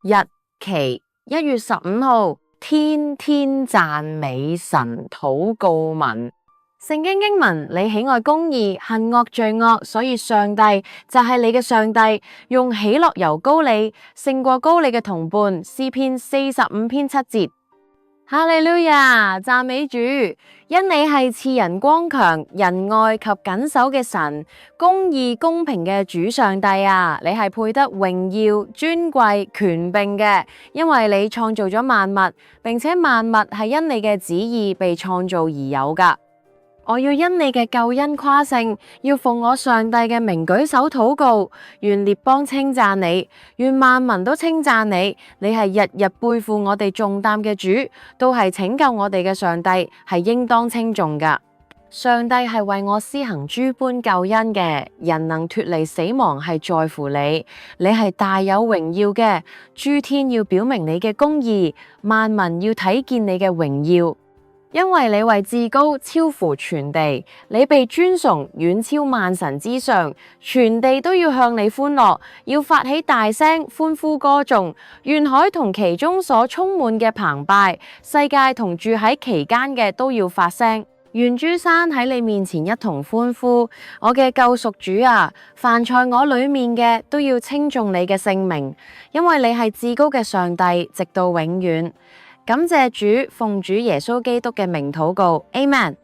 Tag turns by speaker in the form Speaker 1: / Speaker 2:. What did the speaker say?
Speaker 1: 日期1月15號，天天讚美神禱告文。聖經經文，你喜愛公義，恨惡罪惡，所以上帝就係你嘅上帝，用喜樂油膏你，勝過膏你嘅同伴。詩篇45篇7節。哈利路亞，讚美主，因你係賜人光強、仁愛及謹守嘅神，公義公平嘅主上帝啊！你係配得榮耀、尊貴、權柄嘅，因為你創造咗萬物，並且萬物係因你嘅旨意被創造而有噶。我要因你嘅救恩誇勝，要奉我上帝嘅名舉手禱告，願列邦稱讚你，願萬民都稱讚你。你係日日背負我哋重擔嘅主，都係拯救我哋嘅上帝，係應當稱頌噶。上帝係為我施行諸般救恩嘅，人能脫離死亡係在乎你，你係大有榮耀嘅，諸天要表明你嘅公義，萬民要睇見你嘅榮耀。因為你為至高，超乎全地，你被尊崇，遠超萬神之上，全地都要向你歡樂，要發起大聲歡呼歌頌，願海同其中所充滿嘅澎湃，世界同住喺其間嘅都要發聲，願諸山喺你面前一同歡呼。我嘅救贖主啊，凡在我裏面嘅都要稱頌你嘅聖名，因為你係至高嘅上帝，直到永遠。感謝主，奉主耶穌基督嘅名禱告，Amen。